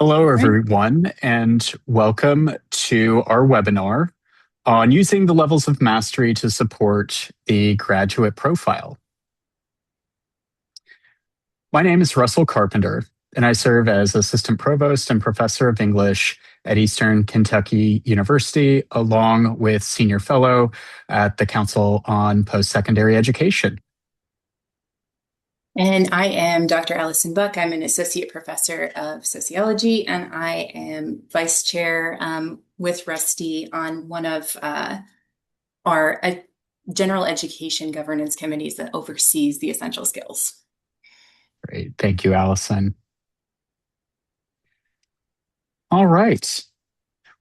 Hello, All right. everyone, and welcome to our webinar on using the levels of mastery to support the graduate profile. My name is Russell Carpenter, and I serve as Assistant Provost and Professor of English at Eastern Kentucky University, along with Senior Fellow at the Council on Post-Secondary Education. And I am Dr. Allison Buck. I'm an associate professor of sociology, and I am vice chair with Rusty on one of our general education governance committees that oversees the essential skills. Great. Thank you, Allison. All right.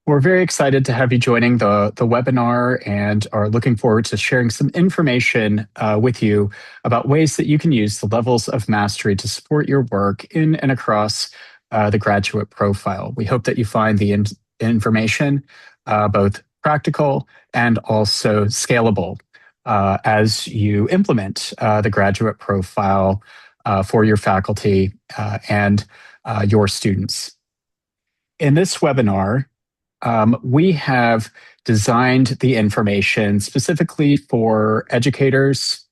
We're very excited to have you joining the webinar and are looking forward to sharing some information with you about ways that you can use the levels of mastery to support your work in and across the graduate profile. We hope that you find the information both practical and also scalable as you implement the graduate profile for your faculty and your students. In this webinar, we have designed the information specifically for educators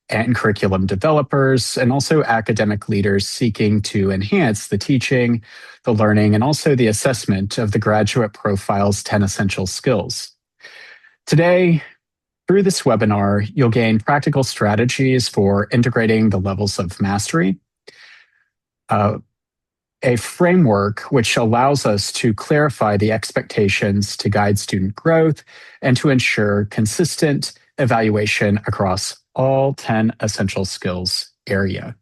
and curriculum developers, and also academic leaders seeking to enhance the teaching, the learning, and also the assessment of the graduate profile's 10 essential skills. Today, through this webinar, you'll gain practical strategies for integrating the levels of mastery, a framework which allows us to clarify the expectations to guide student growth and to ensure consistent evaluation across all 10 essential skills area.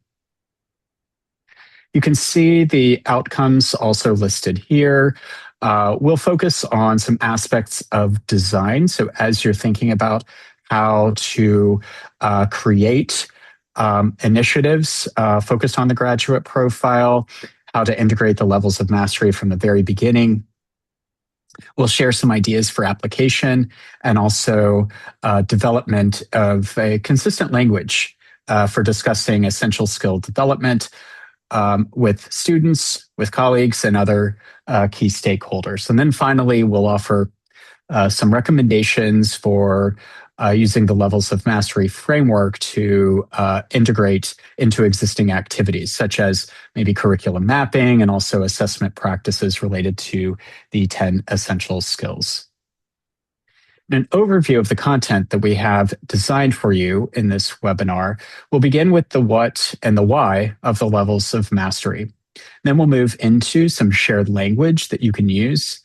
You can see the outcomes also listed here. We'll focus on some aspects of design. So as you're thinking about how to create initiatives focused on the graduate profile, how to integrate the levels of mastery from the very beginning. We'll share some ideas for application and also development of a consistent language for discussing essential skill development with students, with colleagues, and other key stakeholders. And then finally, we'll offer some recommendations for using the levels of mastery framework to integrate into existing activities, such as maybe curriculum mapping and also assessment practices related to the 10 essential skills. An overview of the content that we have designed for you in this webinar will begin with the what and the why of the levels of mastery. Then we'll move into some shared language that you can use.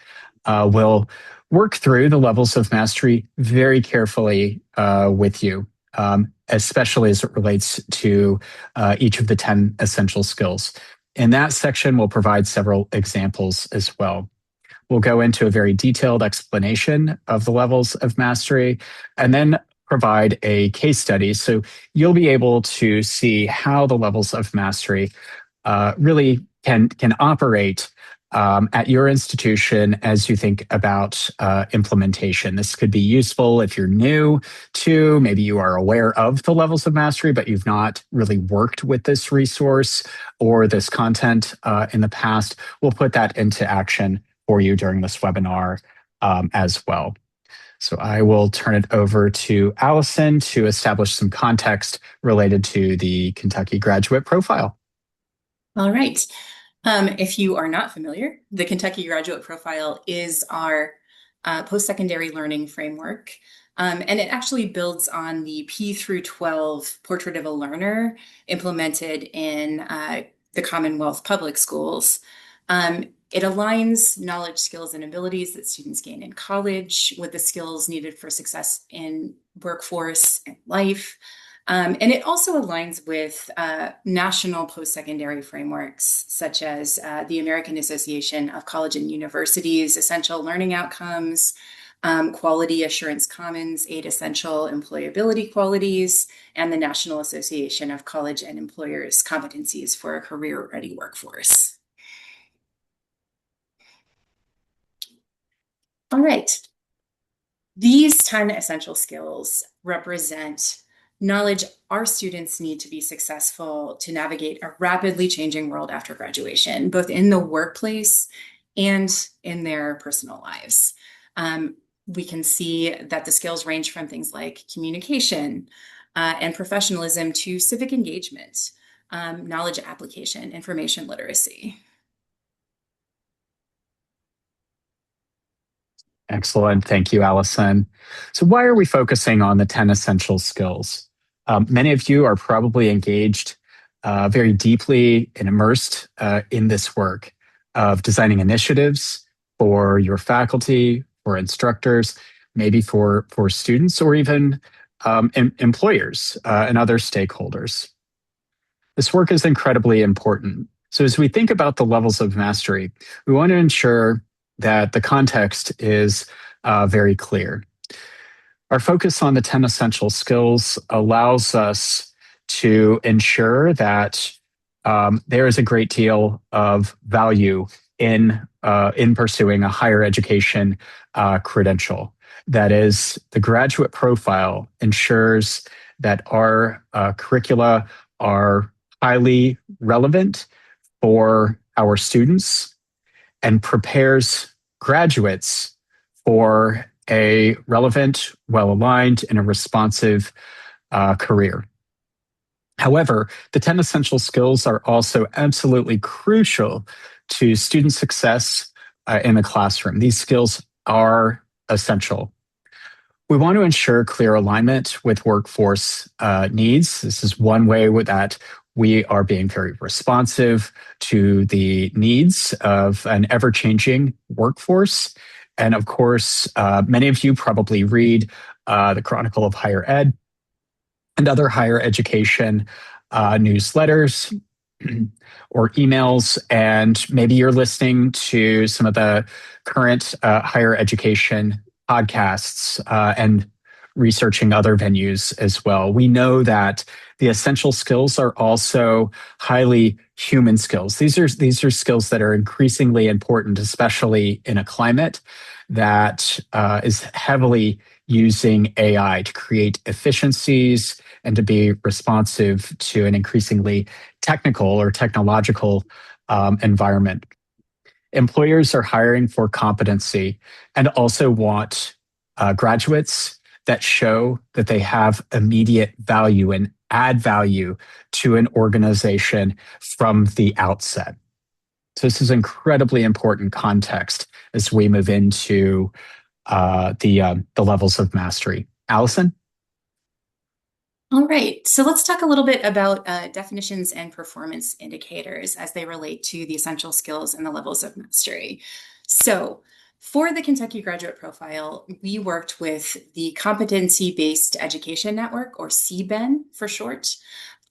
We'll work through the levels of mastery very carefully with you, especially as it relates to each of the 10 essential skills. In that section, we'll provide several examples as well. We'll go into a very detailed explanation of the levels of mastery and then provide a case study. So you'll be able to see how the levels of mastery really can operate at your institution as you think about implementation. This could be useful if you're new to, maybe you are aware of the levels of mastery, but you've not really worked with this resource or this content in the past. We'll put that into action for you during this webinar as well. So I will turn it over to Allison to establish some context related to the Kentucky graduate profile. All right. If you are not familiar, the Kentucky Graduate Profile is our post-secondary learning framework. And it actually builds on the P through 12 Portrait of a Learner implemented in the Commonwealth Public Schools. It aligns knowledge, skills, and abilities that students gain in college with the skills needed for success in workforce and life. And it also aligns with national post-secondary frameworks, such as the American Association of College and Universities Essential Learning Outcomes, Quality Assurance Commons, 8 Essential Employability Qualities, and the National Association of College and Employers Competencies for a Career-Ready Workforce. All right. These 10 essential skills represent knowledge our students need to be successful to navigate a rapidly changing world after graduation, both in the workplace and in their personal lives. We can see that the skills range from things like communication and professionalism to civic engagement, knowledge application, information literacy. Excellent. Thank you, Allison. So, why are we focusing on the 10 essential skills? Many of you are probably engaged very deeply and immersed in this work of designing initiatives for your faculty, for instructors, maybe for students, or even employers and other stakeholders. This work is incredibly important. So, as we think about the levels of mastery, we want to ensure that the context is very clear. Our focus on the 10 essential skills allows us to ensure that there is a great deal of value in pursuing a higher education credential. That is, the graduate profile ensures that our curricula are highly relevant for our students and prepares graduates for a relevant, well-aligned, and a responsive career. However, the 10 essential skills are also absolutely crucial to student success in the classroom. These skills are essential. We want to ensure clear alignment with workforce needs. This is one way that we are being very responsive to the needs of an ever-changing workforce. And of course, many of you probably read the Chronicle of Higher Ed and other higher education newsletters or emails, and maybe you're listening to some of the current higher education podcasts and researching other venues as well. We know that the essential skills are also highly human skills. These are skills that are increasingly important, especially in a climate that is heavily using AI to create efficiencies and to be responsive to an increasingly technical or technological environment. Employers are hiring for competency and also want graduates that show that they have immediate value and add value to an organization from the outset. So this is incredibly important context as we move into the levels of mastery. Allison? All right, so let's talk a little bit about definitions and performance indicators as they relate to the essential skills and the levels of mastery. So for the Kentucky Graduate Profile, we worked with the Competency-Based Education Network, or CBEN for short,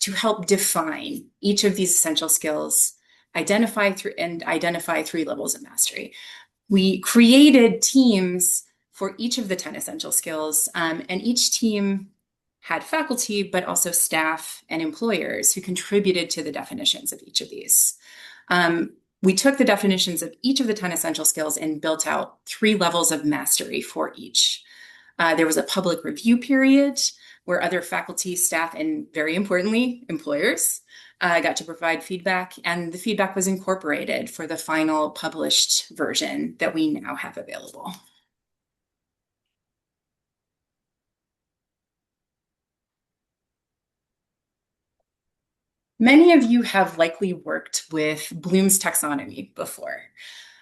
to help define each of these essential skills, identify three levels of mastery. We created teams for each of the 10 essential skills, and each team had faculty, but also staff and employers who contributed to the definitions of each of these. We took the definitions of each of the 10 essential skills and built out 3 levels of mastery for each. There was a public review period where other faculty, staff, and very importantly, employers got to provide feedback, and the feedback was incorporated for the final published version that we now have available. Many of you have likely worked with Bloom's taxonomy before.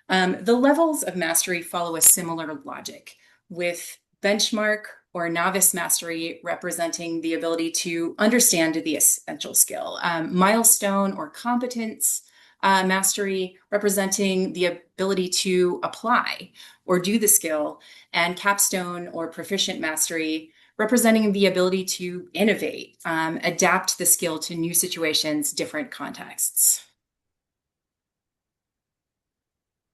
The levels of mastery follow a similar logic, with benchmark or novice mastery representing the ability to understand the essential skill, milestone or competence mastery representing the ability to apply or do the skill, and capstone or proficient mastery representing the ability to innovate, adapt the skill to new situations, different contexts.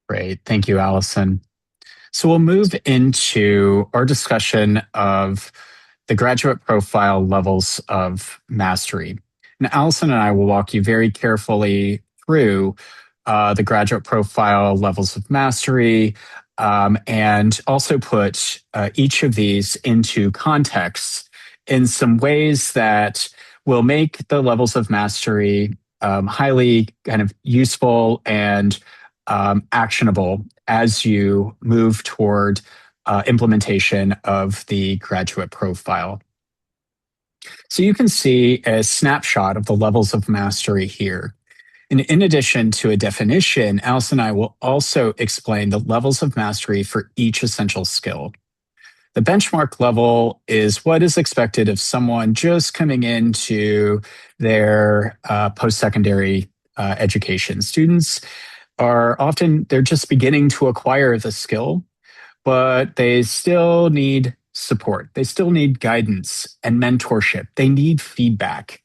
Great. Thank you, Allison. So we'll move into our discussion of the graduate profile levels of mastery. And Allison and I will walk you very carefully through the graduate profile levels of mastery and also put each of these into context in some ways that will make the levels of mastery highly kind of useful and actionable as you move toward implementation of the graduate profile. So you can see a snapshot of the levels of mastery here. And in addition to a definition, Alice and I will also explain the levels of mastery for each essential skill. The benchmark level is what is expected of someone just coming into their post-secondary education. Students are often, they're just beginning to acquire the skill, but they still need support. They still need guidance and mentorship. They need feedback.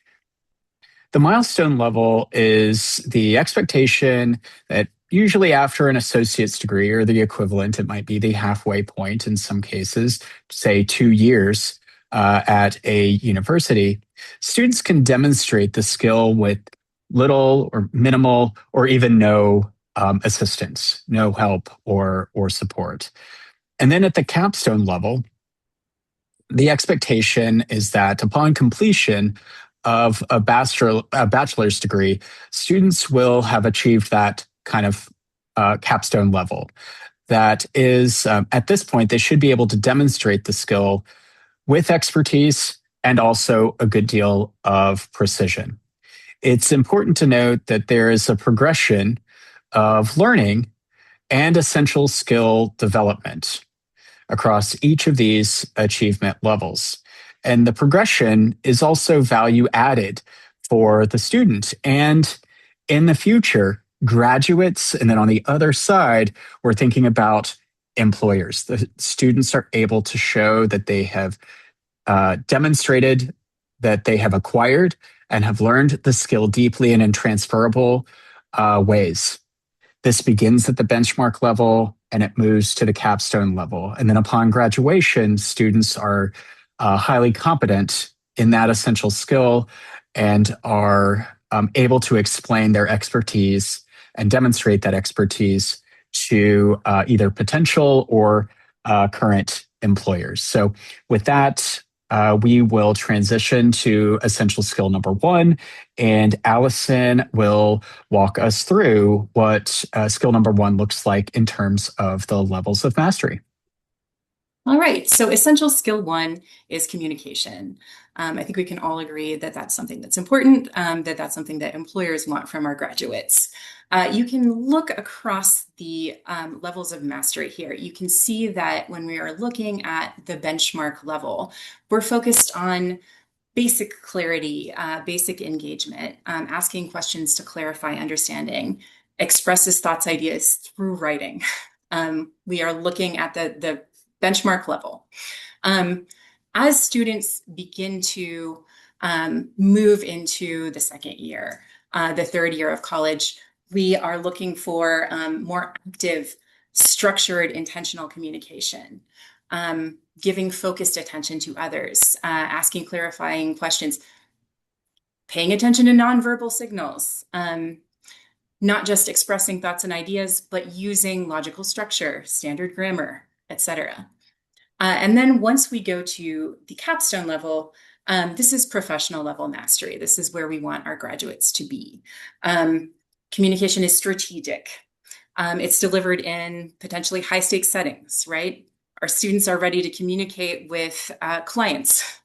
The milestone level is the expectation that usually after an associate's degree or the equivalent, it might be the halfway point in some cases, say 2 years at a university, students can demonstrate the skill with little or minimal or even no assistance, no help or support. And then at the capstone level, the expectation is that upon completion of a bachelor's degree, students will have achieved that kind of capstone level. That is, at this point, they should be able to demonstrate the skill with expertise and also a good deal of precision. It's important to note that there is a progression of learning and essential skill development across each of these achievement levels. And the progression is also value added for the student. And in the future, graduates, and then on the other side, we're thinking about employers. The students are able to show that they have demonstrated that they have acquired and have learned the skill deeply and in transferable ways. This begins at the benchmark level and it moves to the capstone level. And then upon graduation, students are highly competent in that essential skill and are able to explain their expertise and demonstrate that expertise to either potential or current employers. So with that, we will transition to essential skill number one, and Allison will walk us through what skill number one looks like in terms of the levels of mastery. All right, so essential skill one is communication. I think we can all agree that that's something that's important, that that's something that employers want from our graduates. You can look across the levels of mastery here. You can see that when we are looking at the benchmark level, we're focused on basic clarity, basic engagement, asking questions to clarify understanding, expresses thoughts, ideas through writing. We are looking at the benchmark level. As students begin to move into the second year, the third year of college, we are looking for more active, structured, intentional communication, giving focused attention to others, asking clarifying questions, paying attention to nonverbal signals, not just expressing thoughts and ideas, but using logical structure, standard grammar, etc. And then once we go to the capstone level, this is professional level mastery. This is where we want our graduates to be. Communication is strategic. It's delivered in potentially high stakes settings, right? Our students are ready to communicate with clients,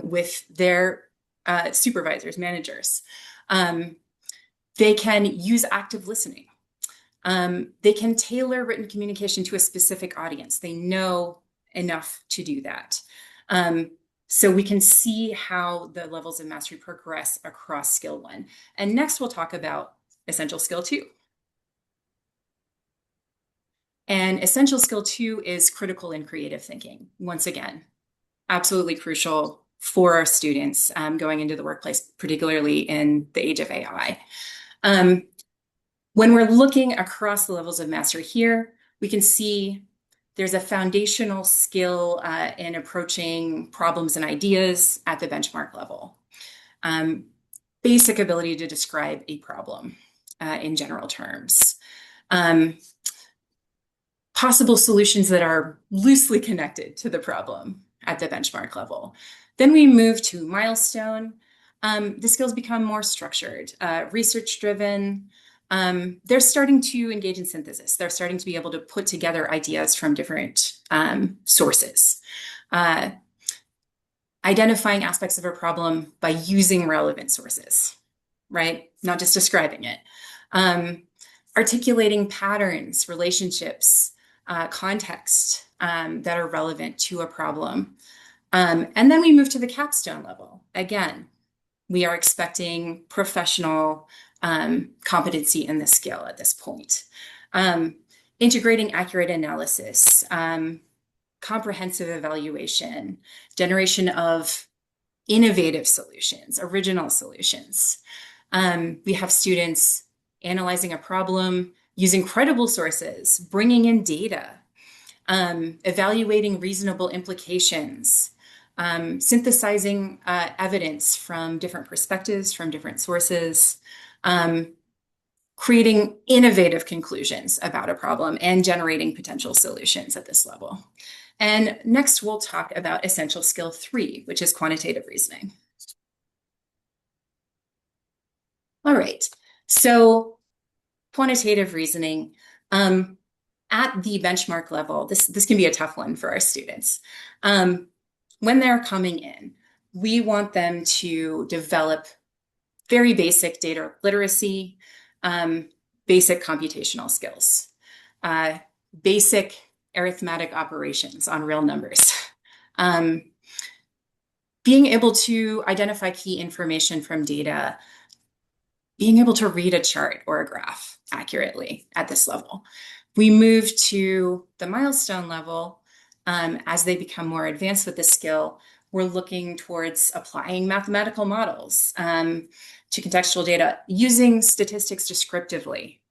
with their supervisors, managers. They can use active listening. They can tailor written communication to a specific audience. They know enough to do that. So we can see how the levels of mastery progress across skill one. And next we'll talk about essential skill two. And essential skill two is critical and creative thinking. Once again, absolutely crucial for our students going into the workplace, particularly in the age of AI. When we're looking across the levels of mastery here, we can see there's a foundational skill in approaching problems and ideas at the benchmark level. Basic ability to describe a problem in general terms. Possible solutions that are loosely connected to the problem. at the benchmark level. Then we move to Milestone. The skills become more structured, research-driven. They're starting to engage in synthesis. They're starting to be able to put together ideas from different sources. Identifying aspects of a problem by using relevant sources, right? Not just describing it. Articulating patterns, relationships, context that are relevant to a problem. And then we move to the capstone level. Again, we are expecting professional competency in the skill at this point. Integrating accurate analysis, comprehensive evaluation, generation of innovative solutions, original solutions. We have students analyzing a problem, using credible sources, bringing in data, evaluating reasonable implications, synthesizing evidence from different perspectives, from different sources, creating innovative conclusions about a problem, and generating potential solutions at this level. And next, we'll talk about essential skill 3, which is quantitative reasoning. All right, so quantitative reasoning. At the benchmark level, this can be a tough one for our students. When they're coming in, we want them to develop very basic data literacy, basic computational skills, basic arithmetic operations on real numbers, being able to identify key information from data, being able to read a chart or a graph accurately at this level. We move to the milestone level. As they become more advanced with this skill, we're looking towards applying mathematical models to contextual data, using statistics descriptively,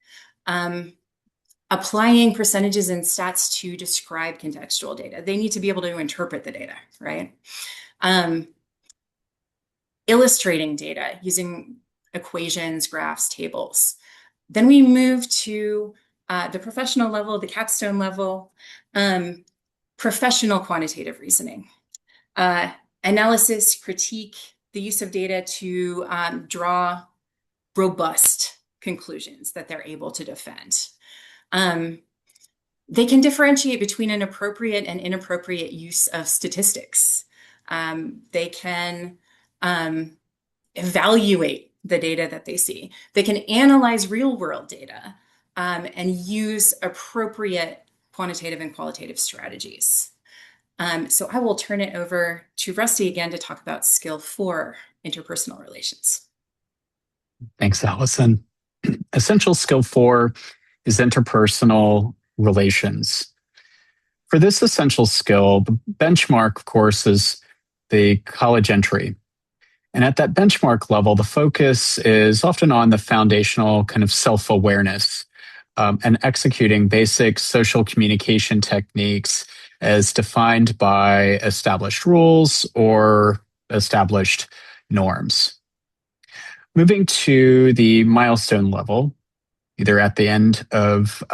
applying percentages and stats to describe contextual data. They need to be able to interpret the data, right? Illustrating data using equations, graphs, tables. Then we move to the professional level, the capstone level, professional quantitative reasoning, analysis, critique, the use of data to draw robust conclusions that they're able to defend. They can differentiate between an appropriate and inappropriate use of statistics. They can evaluate the data that they see. They can analyze real-world data and use appropriate quantitative and qualitative strategies. So I will turn it over to Rusty again to talk about skill 4, interpersonal relations. Thanks, Allison. Essential skill 4 is interpersonal relations. For this essential skill, the benchmark, of course, is the college entry. And at that benchmark level, the focus is often on the foundational kind of self-awareness and executing basic social communication techniques as defined by established rules or established norms. Moving to the milestone level, either at the end of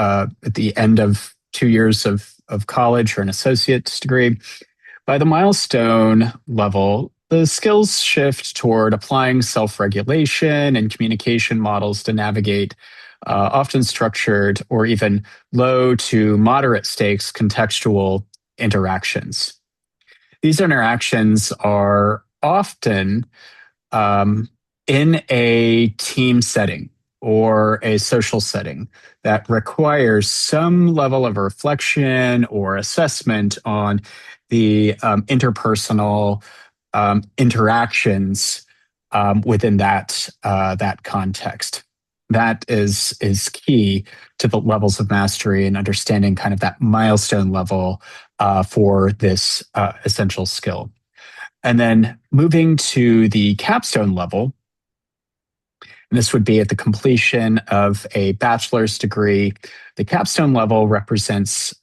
2 years of college or an associate's degree, by the milestone level, the skills shift toward applying self-regulation and communication models to navigate often structured or even low to moderate stakes contextual interactions. These interactions are often in a team setting or a social setting that requires some level of reflection or assessment on the interpersonal interactions within that context. That is key to the levels of mastery and understanding kind of that milestone level for this essential skill. And then moving to the capstone level, and this would be at the completion of a bachelor's degree. The capstone level represents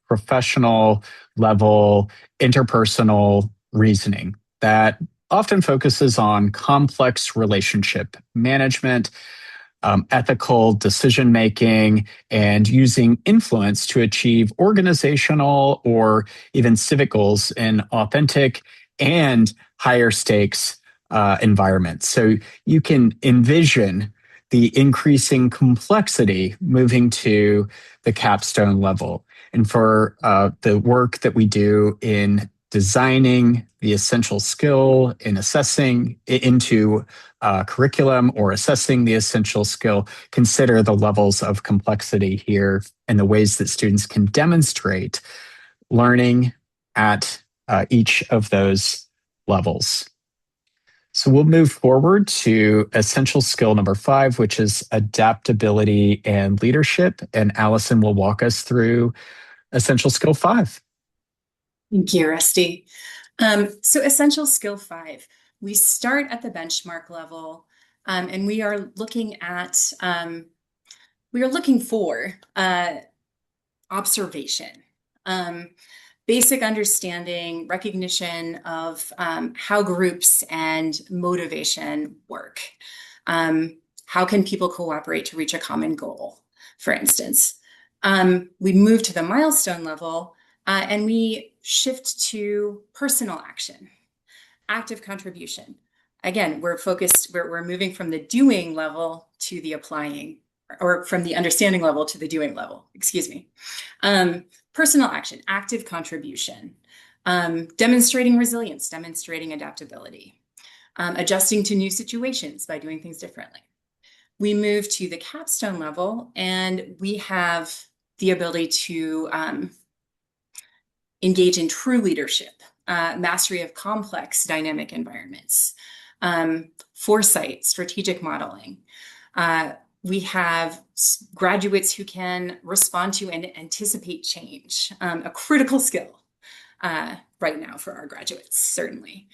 professional level interpersonal reasoning that often focuses on complex relationship management, ethical decision making, and using influence to achieve organizational or even civic goals in authentic and higher stakes environments. So you can envision the increasing complexity moving to the capstone level. And for the work that we do in designing the essential skill, in assessing into curriculum or assessing the essential skill, consider the levels of complexity here and the ways that students can demonstrate learning at each of those levels. So we'll move forward to essential skill number 5, which is adaptability and leadership. And Allison will walk us through essential skill 5. Thank you, Rusty. So essential skill 5, we start at the benchmark level, and we are looking for observation, basic understanding, recognition of how groups and motivation work. How can people cooperate to reach a common goal, for instance? We move to the milestone level, and we shift to personal action, active contribution. Again, we're moving from the doing level to the applying, or from the understanding level to the doing level, excuse me. Personal action, active contribution, demonstrating resilience, demonstrating adaptability, adjusting to new situations by doing things differently. We move to the capstone level, and we have the ability to engage in true leadership, mastery of complex dynamic environments, foresight, strategic modeling. We have graduates who can respond to and anticipate change, a critical skill right now for our graduates, certainly.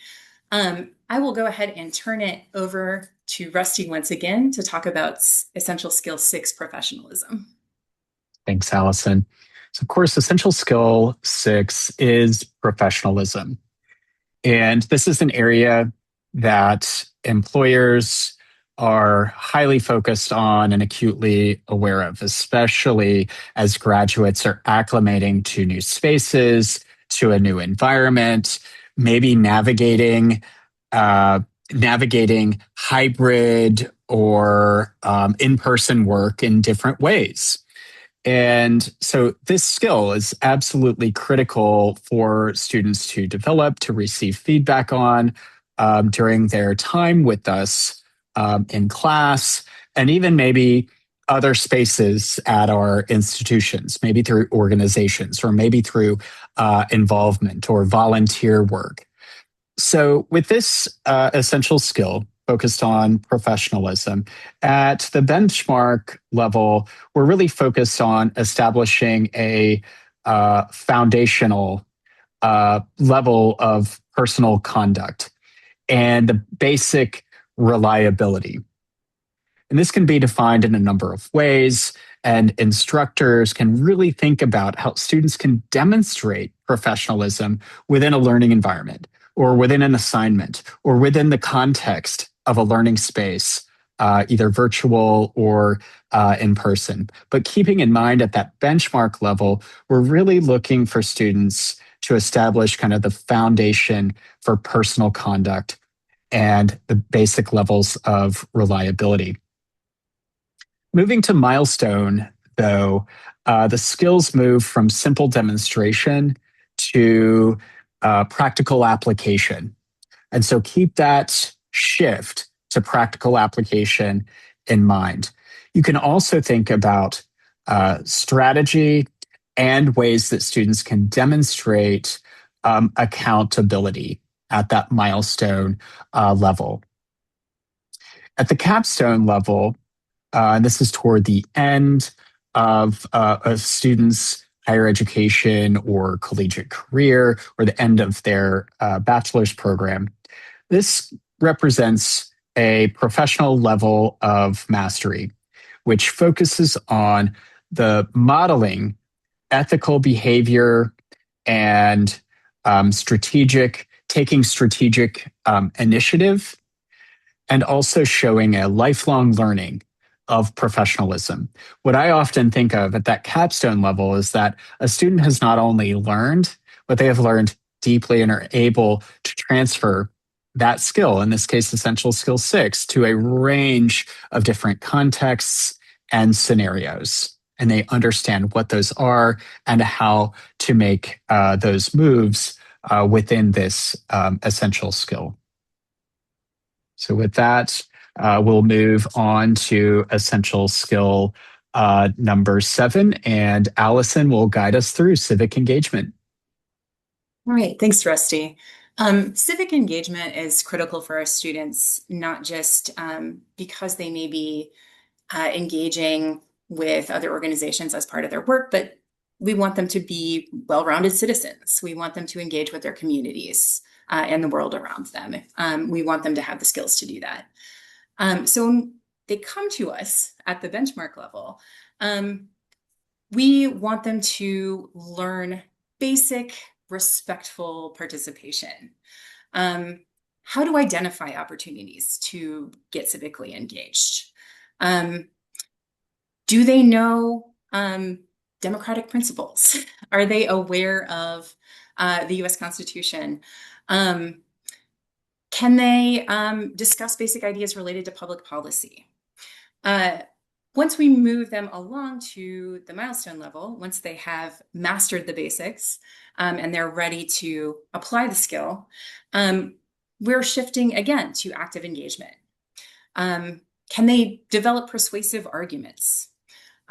I will go ahead and turn it over to Rusty once again to talk about essential skill 6, professionalism. Thanks, Allison. So, of course, essential skill 6 is professionalism. And this is an area that employers are highly focused on and acutely aware of, especially as graduates are acclimating to new spaces, to a new environment, maybe navigating hybrid or in-person work in different ways. And so this skill is absolutely critical for students to develop, to receive feedback on during their time with us in class, and even maybe other spaces at our institutions, maybe through organizations or maybe through involvement or volunteer work. So with this essential skill, focused on professionalism. At the benchmark level, we're really focused on establishing a foundational level of personal conduct and the basic reliability. And this can be defined in a number of ways, and instructors can really think about how students can demonstrate professionalism within a learning environment, or within an assignment, or within the context of a learning space, either virtual or in person. But keeping in mind at that benchmark level, we're really looking for students to establish kind of the foundation for personal conduct and the basic levels of reliability. Moving to milestone, though, the skills move from simple demonstration to practical application. And so keep that shift to practical application in mind. You can also think about strategy and ways that students can demonstrate accountability at that milestone level. At the capstone level, and this is toward the end of a student's higher education or collegiate career, or the end of their bachelor's program. This represents a professional level of mastery, which focuses on the modeling ethical behavior and taking strategic initiative, and also showing a lifelong learning of professionalism. What I often think of at that capstone level is that a student has not only learned, but they have learned deeply and are able to transfer that skill, in this case, essential skill 6, to a range of different contexts and scenarios. And they understand what those are and how to make those moves within this essential skill. So with that, we'll move on to essential skill number 7, and Allison will guide us through civic engagement. All right, thanks, Rusty. Civic engagement is critical for our students, not just because they may be engaging with other organizations as part of their work, but we want them to be well-rounded citizens. We want them to engage with their communities and the world around them. We want them to have the skills to do that. So when they come to us at the benchmark level, we want them to learn basic, respectful participation. How to identify opportunities to get civically engaged. Do they know democratic principles? Are they aware of the US Constitution? Can they discuss basic ideas related to public policy? Once we move them along to the milestone level, once they have mastered the basics and they're ready to apply the skill, we're shifting again to active engagement. Can they develop persuasive arguments?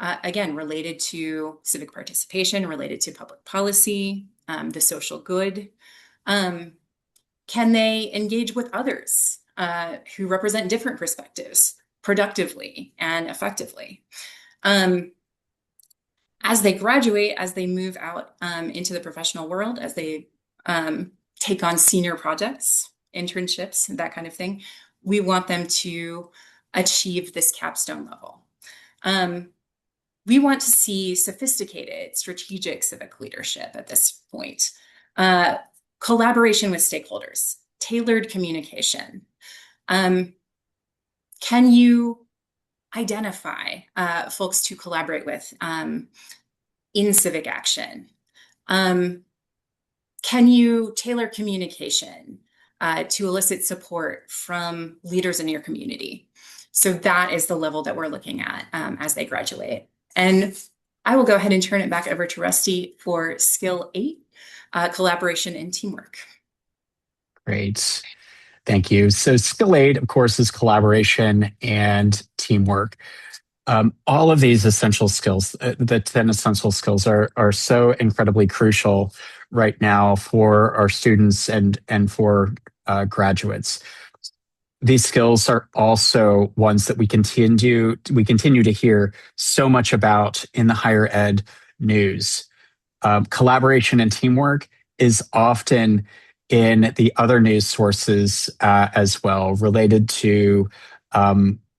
Again, related to civic participation, related to public policy, the social good. Can they engage with others who represent different perspectives productively and effectively? As they graduate, as they move out into the professional world, as they take on senior projects, internships, that kind of thing, we want them to achieve this capstone level. We want to see sophisticated, strategic civic leadership at this point. Collaboration with stakeholders, tailored communication. Can you identify folks to collaborate with in civic action? Can you tailor communication to elicit support from leaders in your community? So that is the level that we're looking at as they graduate. And I will go ahead and turn it back over to Rusty for skill 8, collaboration and teamwork. Great. Thank you. So skill 8, of course, is collaboration and teamwork. All of these essential skills, the 10 essential skills are so incredibly crucial right now for our students and for graduates. These skills are also ones that we continue to hear so much about in the higher ed news. Collaboration and teamwork is often in the other news sources as well, related to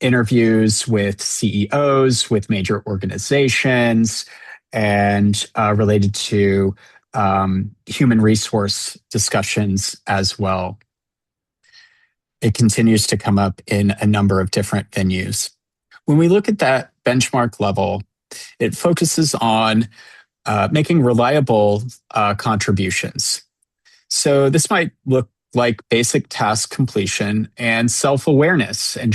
interviews with CEOs, with major organizations, and related to human resource discussions as well. It continues to come up in a number of different venues. When we look at that benchmark level, it focuses on making reliable contributions. So this might look like basic task completion and self-awareness, and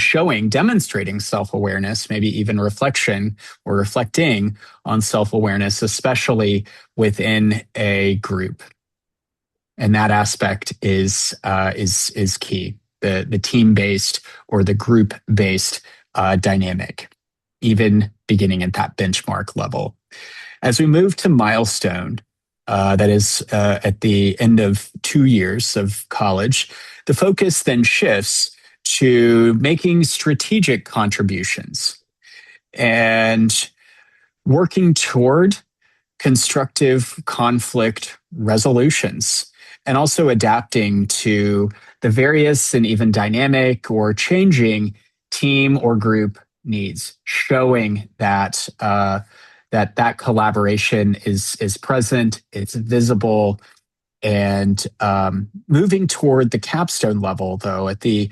demonstrating self-awareness, maybe even reflection or reflecting on self-awareness, especially within a group. And that aspect is key. The team-based or the group-based dynamic, even beginning at that benchmark level. As we move to milestone, that is at the end of 2 years of college, the focus then shifts to making strategic contributions and working toward constructive conflict resolutions, and also adapting to the various and even dynamic or changing team or group needs, showing that that collaboration is present, it's visible, And moving toward the capstone level, though, at the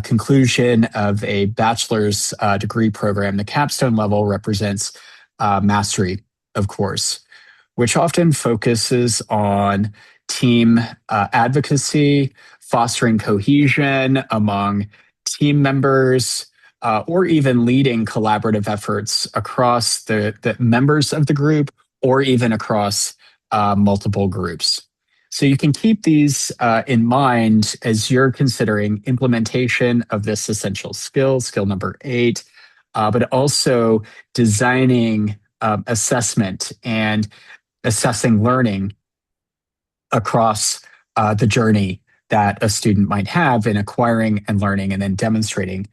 conclusion of a bachelor's degree program, the capstone level represents mastery, of course, which often focuses on team advocacy, fostering cohesion among team members, or even leading collaborative efforts across the members of the group or even across multiple groups. So you can keep these in mind as you're considering implementation of this essential skill, skill number 8, but also designing assessment and assessing learning across the journey that a student might have in acquiring and learning and then demonstrating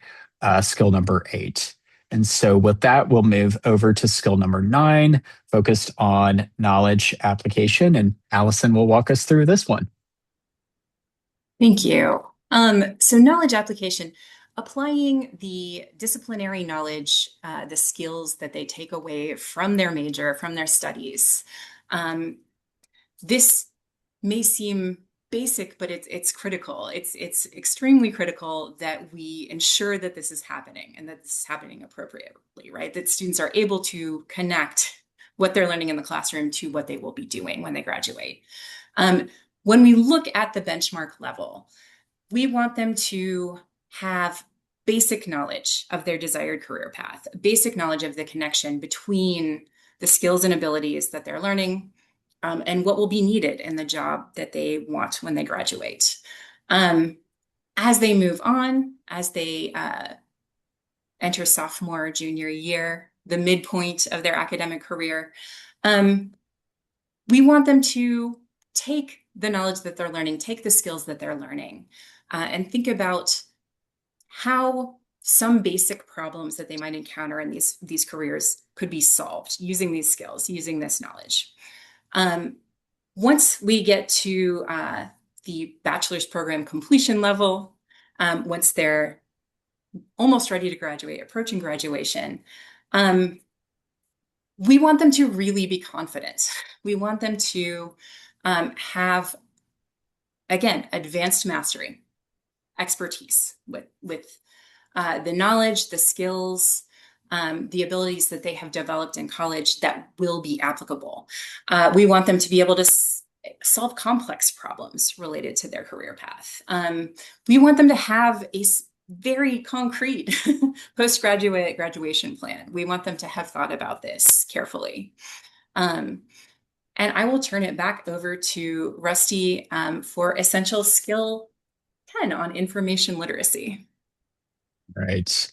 skill number 8. And so with that, we'll move over to skill number 9, focused on knowledge application. And Allison will walk us through this one. Thank you. So knowledge application, applying the disciplinary knowledge, the skills that they take away from their major, from their studies. This may seem basic, but it's critical. It's extremely critical that we ensure that this is happening and that this is happening appropriately, right? That students are able to connect what they're learning in the classroom to what they will be doing when they graduate. When we look at the benchmark level, we want them to have basic knowledge of their desired career path, basic knowledge of the connection between the skills and abilities that they're learning and what will be needed in the job that they want when they graduate. As they move on, as they enter sophomore or junior year, the midpoint of their academic career, we want them to take the knowledge that they're learning, take the skills that they're learning, and think about how some basic problems that they might encounter in these careers could be solved using these skills, using this knowledge. Once we get to the bachelor's program completion level, once they're almost ready to graduate, approaching graduation, we want them to really be confident. We want them to have, again, advanced mastery, expertise with the knowledge, the skills, the abilities that they have developed in college that will be applicable. We want them to be able to solve complex problems related to their career path. We want them to have a very concrete postgraduate graduation plan. We want them to have thought about this carefully. And I will turn it back over to Rusty for essential skill 10 on information literacy. Right.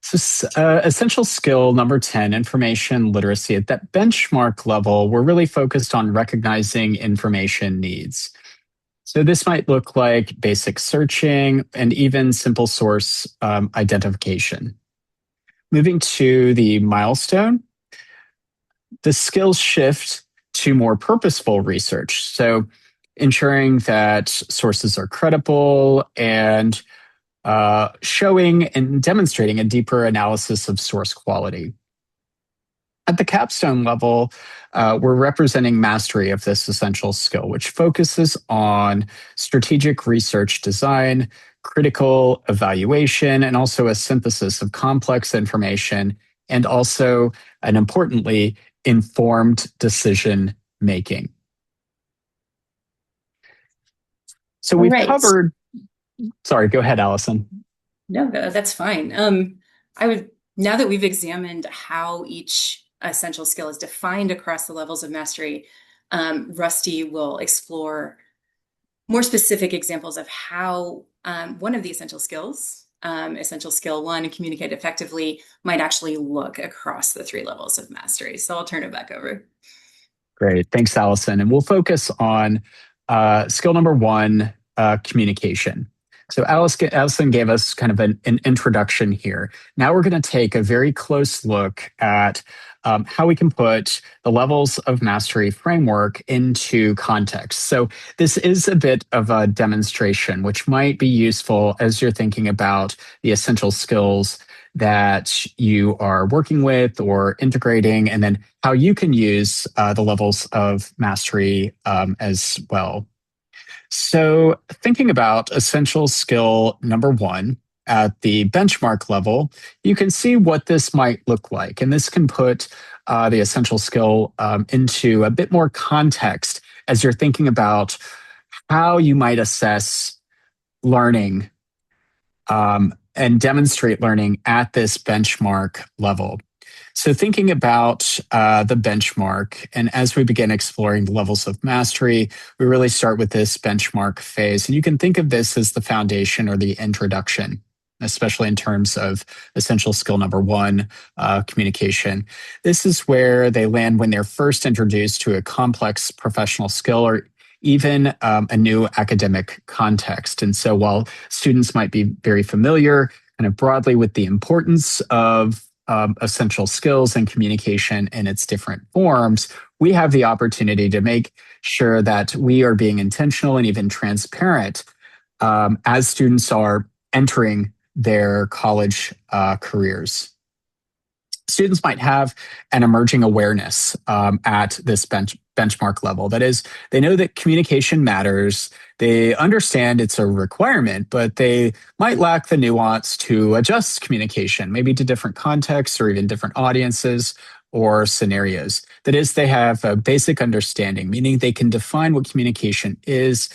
So, essential skill number 10, information literacy. At that benchmark level, we're really focused on recognizing information needs. So this might look like basic searching and even simple source identification. Moving to the milestone, the skills shift to more purposeful research. So ensuring that sources are credible and showing and demonstrating a deeper analysis of source quality. At the capstone level, we're representing mastery of this essential skill, which focuses on strategic research design, critical evaluation, and also a synthesis of complex information, and also, and importantly, informed decision making. So we've covered. Sorry, go ahead, Allison. No, that's fine. Now that we've examined how each essential skill is defined across the levels of mastery, Rusty will explore more specific examples of how one of the essential skills, essential skill 1, communicate effectively, might actually look across the 3 levels of mastery. So I'll turn it back over. Great. Thanks, Allison. And we'll focus on skill number 1, communication. So Allison gave us kind of an introduction here. Now we're going to take a very close look at how we can put the levels of mastery framework into context. So this is a bit of a demonstration, which might be useful as you're thinking about the essential skills that you are working with or integrating, and then how you can use the levels of mastery as well. So, thinking about essential skill number one at the benchmark level, you can see what this might look like. And this can put the essential skill into a bit more context as you're thinking about how you might assess learning and demonstrate learning at this benchmark level. So, thinking about the benchmark, and as we begin exploring the levels of mastery, we really start with this benchmark phase. And you can think of this as the foundation or the introduction, especially in terms of essential skill number one, communication. This is where they land when they're first introduced to a complex professional skill or even a new academic context. And so, while students might be very familiar kind of broadly with the importance of essential skills and communication in its different forms, we have the opportunity to make sure that we are being intentional and even transparent as students are entering their college careers. Students might have an emerging awareness at this benchmark level. That is, they know that communication matters. They understand it's a requirement, but they might lack the nuance to adjust communication, maybe to different contexts or even different audiences or scenarios. That is, they have a basic understanding, meaning they can define what communication is,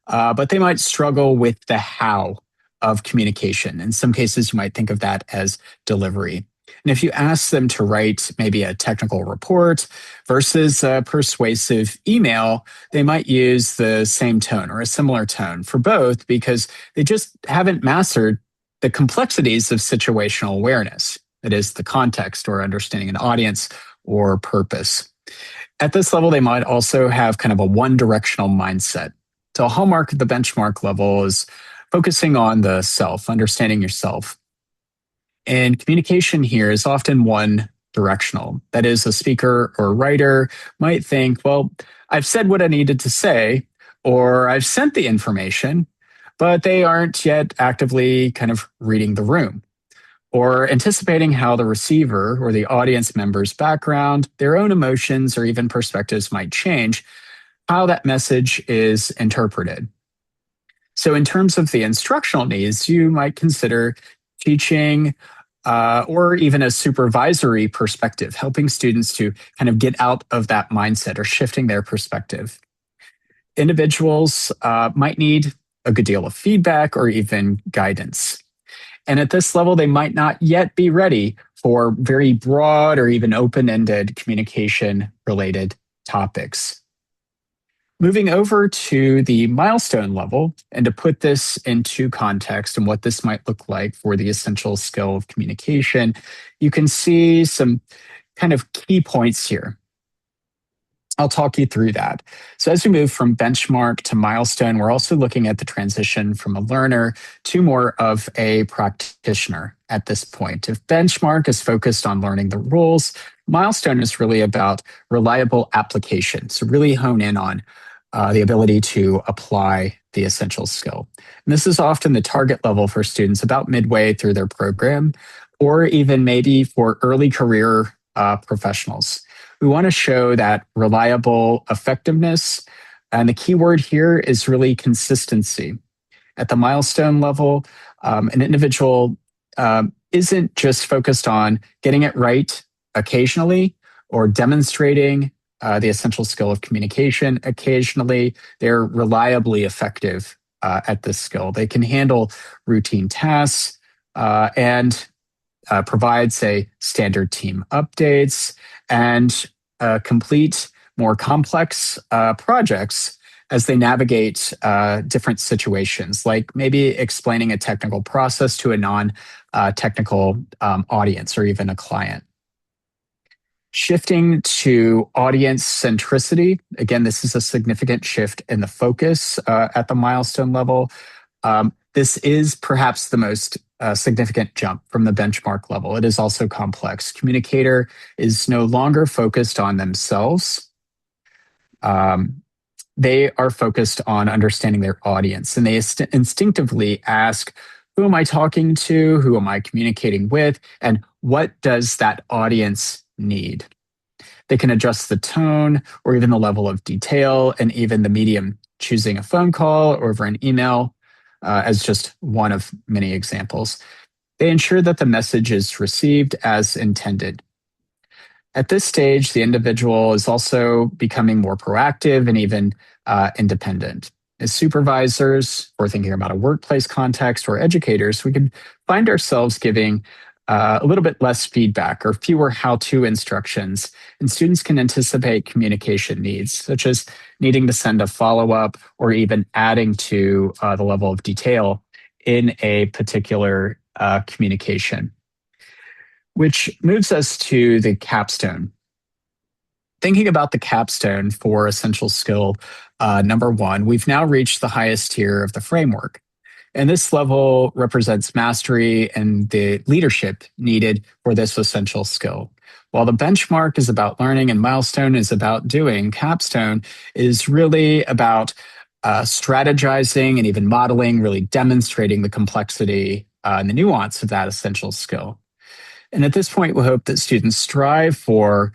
but they might struggle with the how of communication. In some cases, you might think of that as delivery. And if you ask them to write maybe a technical report versus a persuasive email, they might use the same tone or a similar tone for both because they just haven't mastered the complexities of situational awareness. That is, the context or understanding an audience or purpose. At this level, they might also have kind of a one-directional mindset. So a hallmark of the benchmark level is focusing on the self, understanding yourself. And communication here is often one directional. That is, a speaker or writer might think, well, I've said what I needed to say, or I've sent the information, but they aren't yet actively kind of reading the room or anticipating how the receiver or the audience member's background, their own emotions, or even perspectives might change how that message is interpreted. So, in terms of the instructional needs, you might consider teaching or even a supervisory perspective, helping students to kind of get out of that mindset or shifting their perspective. Individuals might need a good deal of feedback or even guidance. And at this level, they might not yet be ready for very broad or even open ended communication related topics. Moving over to the milestone level, and to put this into context and what this might look like for the essential skill of communication, you can see some kind of key points here. I'll talk you through that. So, as we move from benchmark to milestone, we're also looking at the transition from a learner to more of a practitioner at this point. If benchmark is focused on learning the rules, milestone is really about reliable application. So, really hone in on the ability to apply the essential skill. And this is often the target level for students about midway through their program, or even maybe for early career professionals. We want to show that reliable effectiveness. And the key word here is really consistency. At the milestone level, an individual isn't just focused on getting it right occasionally or demonstrating the essential skill of communication occasionally. They're reliably effective at this skill. They can handle routine tasks and provide, say, standard team updates and complete more complex projects as they navigate different situations, like maybe explaining a technical process to a non-technical audience or even a client. Shifting to audience centricity. Again, this is a significant shift in the focus at the milestone level. This is perhaps the most significant jump from the benchmark level. It is also complex. Communicator is no longer focused on themselves. They are focused on understanding their audience, and they instinctively ask who am I talking to? Who am I communicating with? And what does that audience need? They can adjust the tone or even the level of detail and even the medium, choosing a phone call or over an email as just one of many examples. They ensure that the message is received as intended. At this stage, the individual is also becoming more proactive and even independent. As supervisors, or thinking about a workplace context, or educators, we can find ourselves giving a little bit less feedback or fewer how to instructions. And students can anticipate communication needs, such as needing to send a follow up or even adding to the level of detail in a particular communication. Which moves us to the capstone. Thinking about the capstone for essential skill number one, we've now reached the highest tier of the framework. And this level represents mastery and the leadership needed for this essential skill. While the benchmark is about learning and milestone is about doing, capstone is really about strategizing and even modeling, really demonstrating the complexity and the nuance of that essential skill. And at this point, we hope that students strive for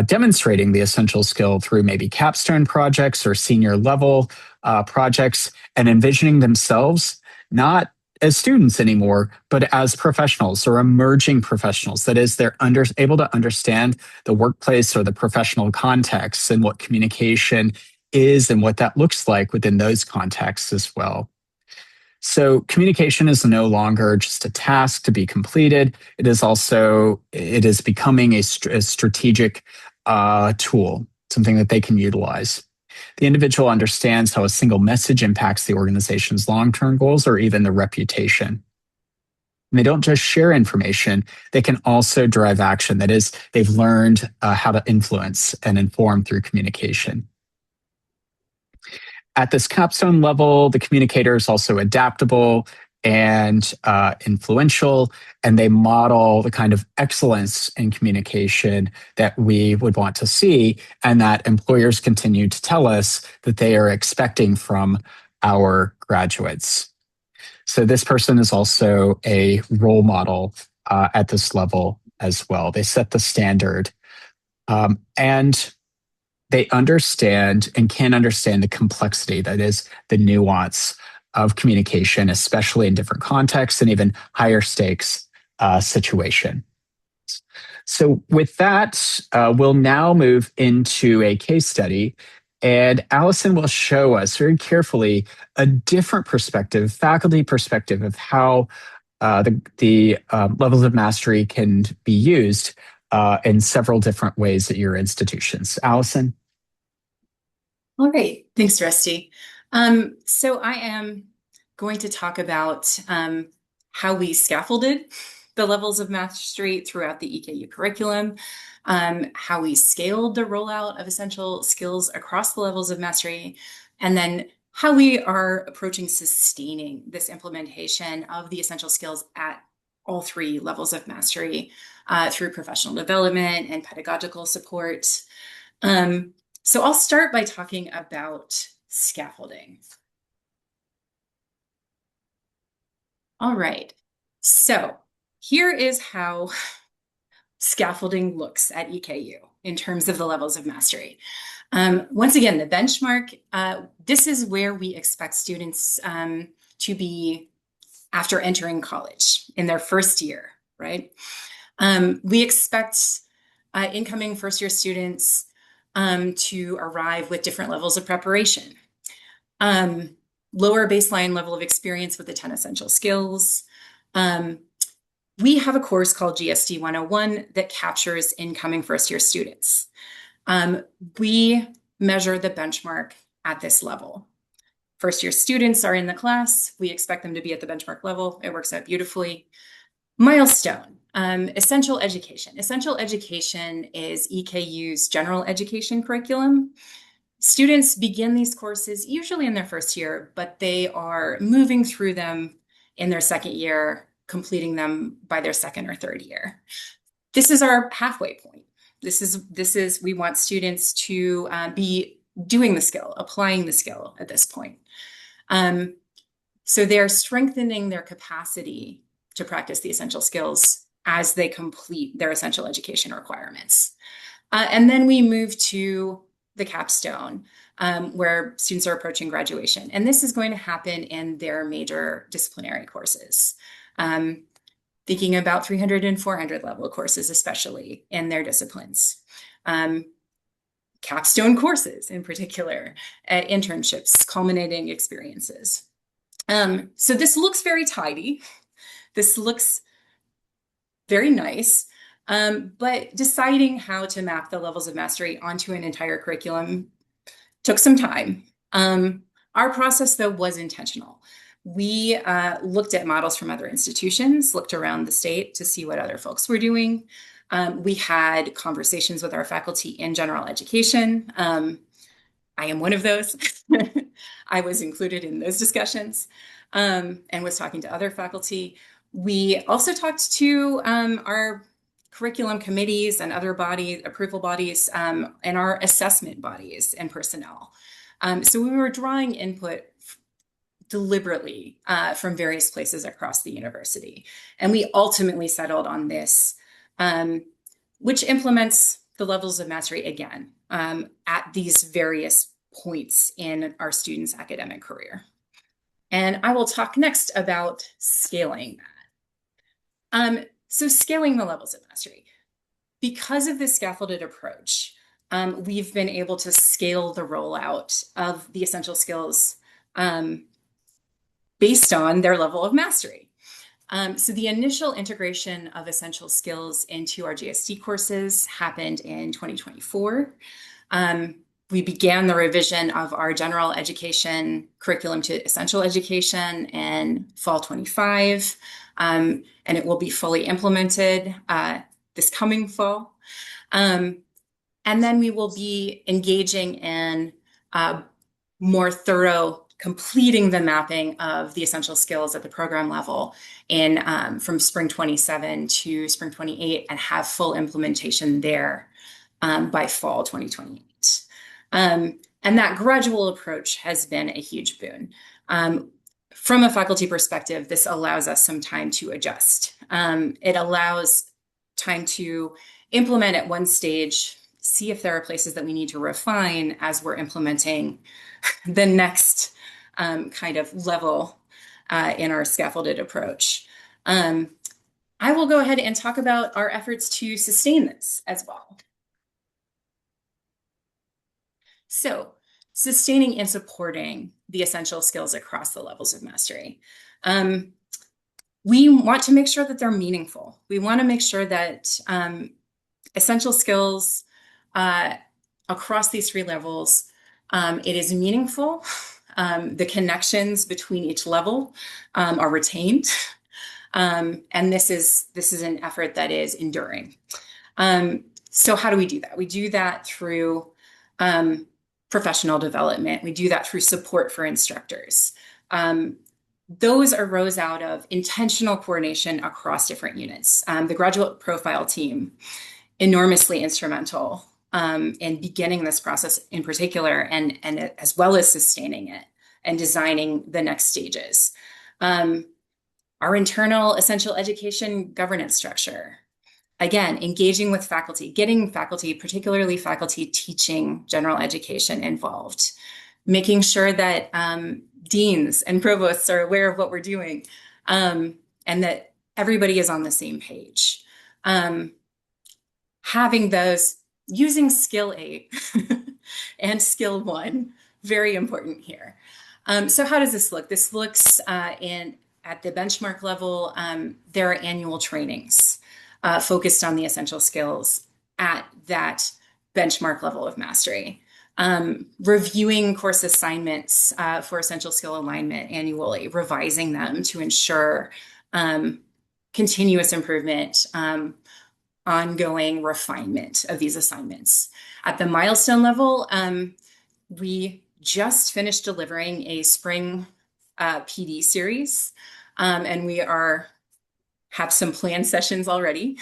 demonstrating the essential skill through maybe capstone projects or senior level projects and envisioning themselves not as students anymore, but as professionals or emerging professionals. That is, they're able to understand the workplace or the professional context and what communication is and what that looks like within those contexts as well. So communication is no longer just a task to be completed. It is becoming a strategic tool, something that they can utilize. The individual understands how a single message impacts the organization's long-term goals or even the reputation. And they don't just share information, they can also drive action. That is, they've learned how to influence and inform through communication. At this capstone level, the communicator is also adaptable and influential, and they model the kind of excellence in communication that we would want to see, and that employers continue to tell us that they are expecting from our graduates. So this person is also a role model at this level as well. They set the standard. And they understand and can understand the complexity, that is, the nuance of communication, especially in different contexts and even higher stakes situation. So with that, we'll now move into a case study. And Allison will show us very carefully a different perspective, faculty perspective of how the levels of mastery can be used in several different ways at your institutions. Allison? All right. Thanks, Rusty. So I am going to talk about how we scaffolded the levels of mastery throughout the EKU curriculum, how we scaled the rollout of essential skills across the levels of mastery, and then how we are approaching sustaining this implementation of the essential skills at all three levels of mastery through professional development and pedagogical support. So I'll start by talking about scaffolding. All right. So here is how scaffolding looks at EKU in terms of the levels of mastery. Once again, the benchmark, this is where we expect students to be after entering college in their first year, right? We expect incoming first-year students to arrive with different levels of preparation. Lower baseline level of experience with the 10 essential skills. We have a course called GSD 101 that captures incoming first-year students. We measure the benchmark at this level. First-year students are in the class. We expect them to be at the benchmark level. It works out beautifully. Milestone, essential education. Essential education is EKU's general education curriculum. Students begin these courses usually in their first year, but they are moving through them in their second year, completing them by their second or third year. This is our halfway point. We want students to be doing the skill, applying the skill at this point. So they're strengthening their capacity to practice the essential skills as they complete their essential education requirements. And then we move to the capstone, where students are approaching graduation. And this is going to happen in their major disciplinary courses. Thinking about 300 and 400 level courses, especially in their disciplines. Capstone courses in particular, internships, culminating experiences. So this looks very tidy. This looks very nice, but deciding how to map the levels of mastery onto an entire curriculum took some time. Our process, though, was intentional. We looked at models from other institutions, looked around the state to see what other folks were doing. We had conversations with our faculty in general education. I am one of those. I was included in those discussions, and was talking to other faculty. We also talked to our curriculum committees and other body approval bodies, and our assessment bodies and personnel. So we were drawing input deliberately from various places across the university. And we ultimately settled on this, which implements the levels of mastery again at these various points in our students' academic career. And I will talk next about scaling that. So scaling the levels of mastery. Because of this scaffolded approach, we've been able to scale the rollout of the essential skills based on their level of mastery. So the initial integration of essential skills into our GST courses happened in 2024. We began the revision of our general education curriculum to essential education in fall 25, and it will be fully implemented this coming fall. And then we will be engaging in more thorough completing the mapping of the essential skills at the program level in from spring 27 to spring 28 and have full implementation there by fall 2028. And that gradual approach has been a huge boon. From a faculty perspective, this allows us some time to adjust. It allows time to implement at one stage, see if there are places that we need to refine as we're implementing the next kind of level in our scaffolded approach. I will go ahead and talk about our efforts to sustain this as well. So, sustaining and supporting the essential skills across the levels of mastery. We want to make sure that they're meaningful. We want to make sure that essential skills across these three levels, it is meaningful. The connections between each level are retained. And this is an effort that is enduring. So how do we do that? We do that through professional development. We do that through support for instructors. Those arose out of intentional coordination across different units. The graduate profile team, enormously instrumental in beginning this process in particular, and as well as sustaining it and designing the next stages. Our internal essential education governance structure, again, engaging with faculty, getting faculty, particularly faculty teaching general education, involved, making sure that deans and provosts are aware of what we're doing, and that everybody is on the same page. Having those, using skill 8 and skill 1, very important here. So how does this look? This looks at the benchmark level, there are annual trainings focused on the essential skills at that benchmark level of mastery. Reviewing course assignments for essential skill alignment annually, revising them to ensure continuous improvement, ongoing refinement of these assignments. At the milestone level, we just finished delivering a spring PD series, and we have some planned sessions already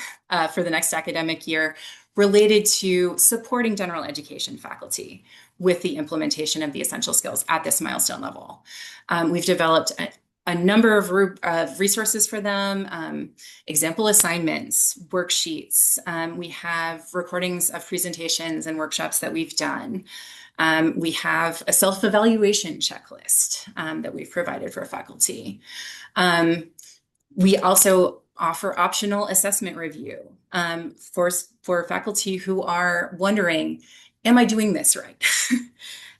for the next academic year related to supporting general education faculty with the implementation of the essential skills at this milestone level. We've developed a number of resources for them, example assignments, worksheets. We have recordings of presentations and workshops that we've done. We have a self-evaluation checklist that we've provided for faculty. We also offer optional assessment review for faculty who are wondering, am I doing this right?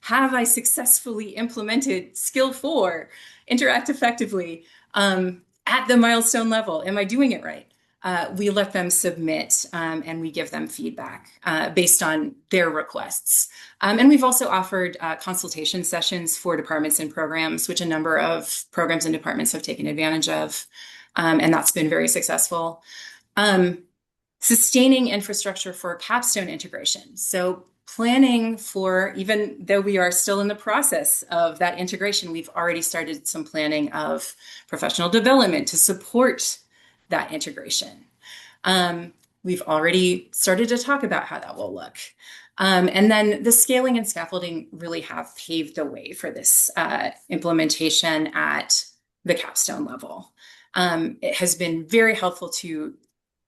Have I successfully implemented skill 4, interact effectively at the milestone level? Am I doing it right? We let them submit and we give them feedback based on their requests. And we've also offered consultation sessions for departments and programs, which a number of programs and departments have taken advantage of. And that's been very successful. Sustaining infrastructure for Capstone integration. So planning for, even though we are still in the process of that integration, we've already started some planning of professional development to support that integration. We've already started to talk about how that will look. And then the scaling and scaffolding really have paved the way for this implementation at the Capstone level. It has been very helpful to,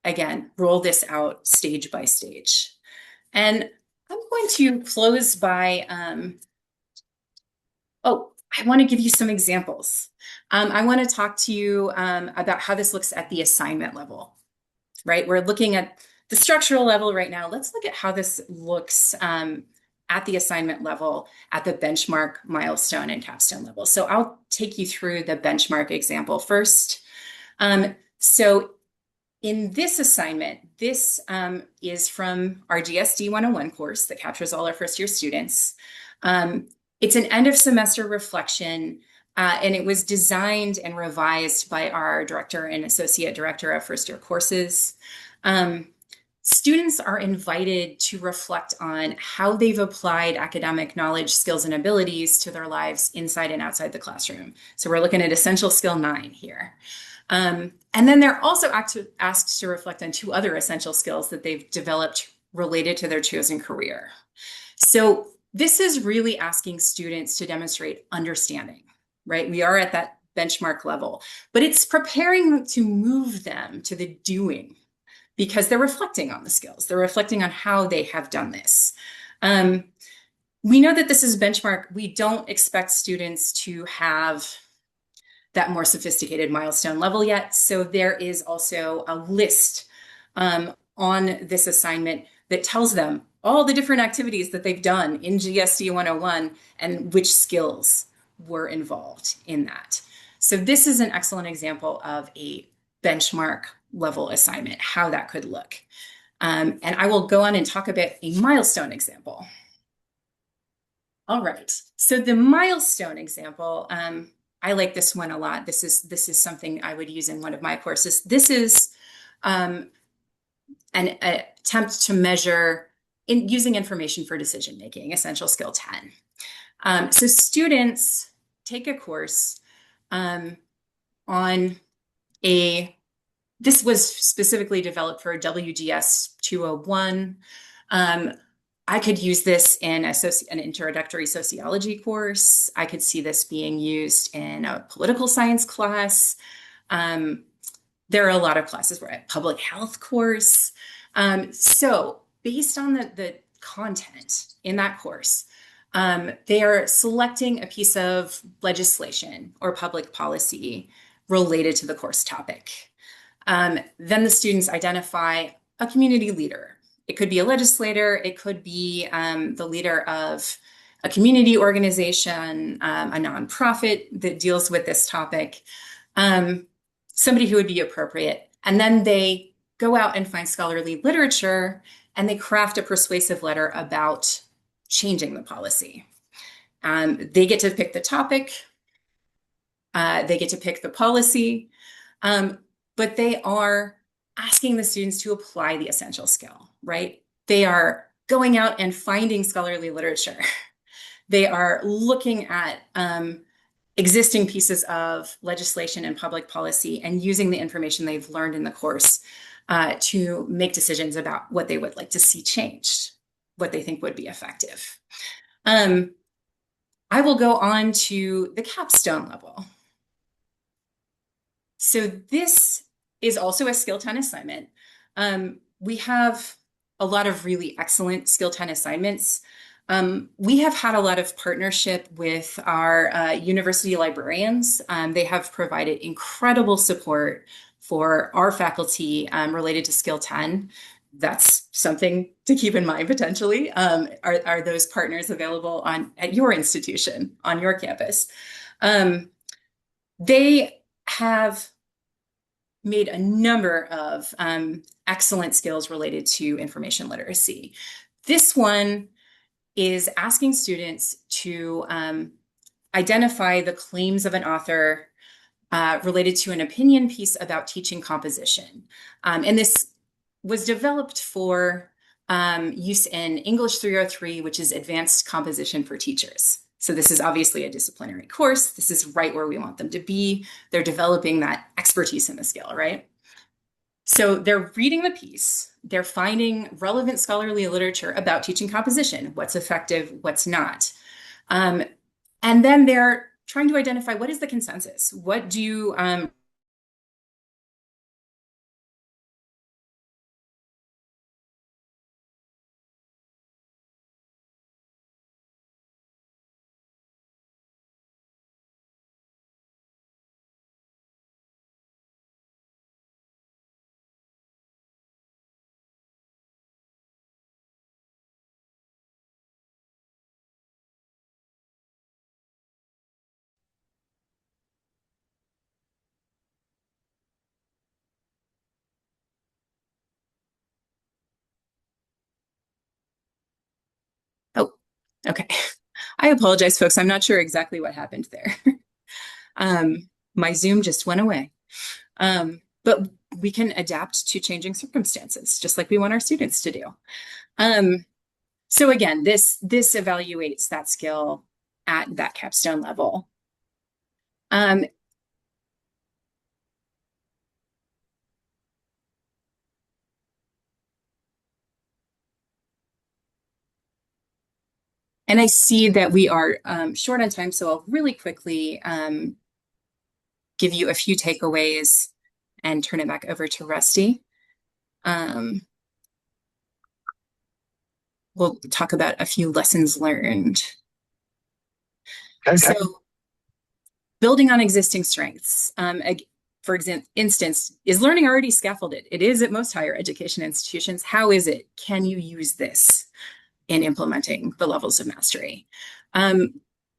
again, roll this out stage by stage. And I'm going to close by, I want to give you some examples. I want to talk to you about how this looks at the assignment level, right? We're looking at the structural level right now. Let's look at how this looks at the assignment level, at the benchmark, milestone, and capstone level. So I'll take you through the benchmark example first. So in this assignment, this is from our GSD 101 course that captures all our first year students. It's an end of semester reflection, and it was designed and revised by our director and associate director of first year courses. Students are invited to reflect on how they've applied academic knowledge, skills, and abilities to their lives inside and outside the classroom. So we're looking at essential skill 9 here. And then they're also asked to reflect on 2 other essential skills that they've developed related to their chosen career. So this is really asking students to demonstrate understanding, right? We are at that benchmark level, but it's preparing them to move them to the doing because they're reflecting on the skills. They're reflecting on how they have done this. We know that this is benchmark. We don't expect students to have that more sophisticated milestone level yet. So there is also a list on this assignment that tells them all the different activities that they've done in GSD 101 and which skills were involved in that. So this is an excellent example of a benchmark level assignment, how that could look. And I will go on and talk about a milestone example. All right, so the milestone example, I like this one a lot. This is something I would use in one of my courses. This is an attempt to measure using information for decision making, essential skill 10. So students take a course on this was specifically developed for WGS 201. I could use this in an introductory sociology course. I could see this being used in a political science class. There are a lot of classes where I have public health course. So based on the content in that course, they are selecting a piece of legislation or public policy related to the course topic. Then the students identify a community leader. It could be a legislator, it could be the leader of a community organization, a nonprofit that deals with this topic, somebody who would be appropriate. And then they go out and find scholarly literature and they craft a persuasive letter about changing the policy. They get to pick the topic, they get to pick the policy, but they are asking the students to apply the essential skill, right? They are going out and finding scholarly literature. They are looking at existing pieces of legislation and public policy and using the information they've learned in the course to make decisions about what they would like to see changed, what they think would be effective. I will go on to the capstone level. So this is also a Skill 10 assignment. We have a lot of really excellent Skill 10 assignments. We have had a lot of partnership with our university librarians. They have provided incredible support for our faculty related to Skill 10. That's something to keep in mind potentially. Are those partners available at your institution, on your campus? They have made a number of excellent skills related to information literacy. This one is asking students to identify the claims of an author related to an opinion piece about teaching composition. And this was developed for use in English 303, which is advanced composition for teachers. So this is obviously a disciplinary course. This is right where we want them to be. They're developing that expertise in the skill, right? So they're reading the piece, they're finding relevant scholarly literature about teaching composition, what's effective, what's not. And then they're trying to identify what is the consensus? What do oh, okay. I apologize, folks. I'm not sure exactly what happened there. My Zoom just went away. But we can adapt to changing circumstances, just like we want our students to do. So again, this evaluates that skill at that capstone level. And I see that we are short on time, so I'll really quickly give you a few takeaways and turn it back over to Rusty. We'll talk about a few lessons learned. Okay. So building on existing strengths. For instance, is learning already scaffolded? It is at most higher education institutions. How is it? Can you use this in implementing the levels of mastery?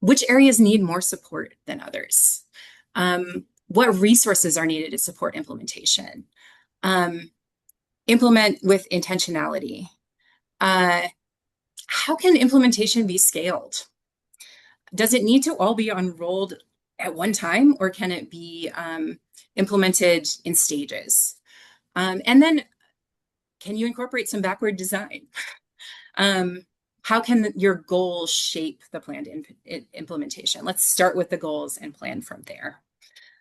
Which areas need more support than others? What resources are needed to support implementation? Implement with intentionality. How can implementation be scaled? Does it need to all be unrolled at one time, or can it be implemented in stages? And then can you incorporate some backward design? How can your goals shape the planned implementation? Let's start with the goals and plan from there.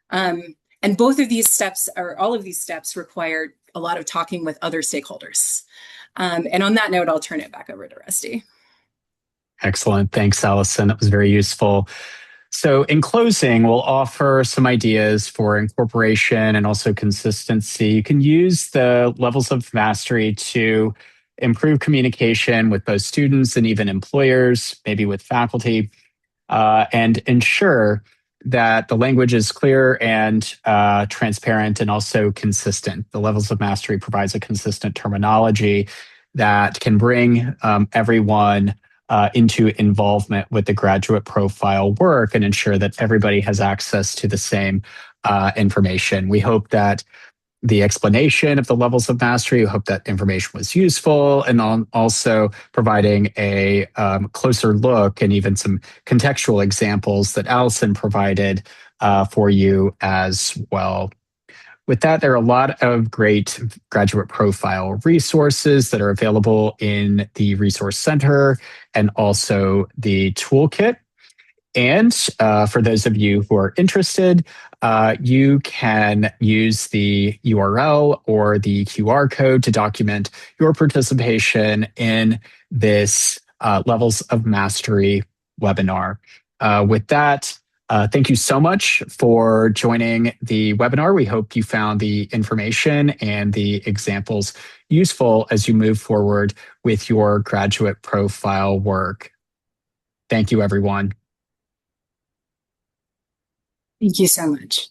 And both of these steps, or all of these steps, require a lot of talking with other stakeholders. And on that note, I'll turn it back over to Rusty. Excellent. Thanks, Allison. That was very useful. So in closing, we'll offer some ideas for incorporation and also consistency. You can use the levels of mastery to improve communication with both students and even employers, maybe with faculty, and ensure that the language is clear and transparent and also consistent. The levels of mastery provides a consistent terminology that can bring everyone into involvement with the graduate profile work and ensure that everybody has access to the same information. We hope that the explanation of the levels of mastery, we hope that information was useful, and also providing a closer look and even some contextual examples that Allison provided for you as well. With that, there are a lot of great graduate profile resources that are available in the Resource Center and also the toolkit. And for those of you who are interested, you can use the URL or the QR code to document your participation in this Levels of Mastery webinar. With that, Thank you so much for joining the webinar. We hope you found the information and the examples useful as you move forward with your graduate profile work. Thank you, everyone. Thank you so much.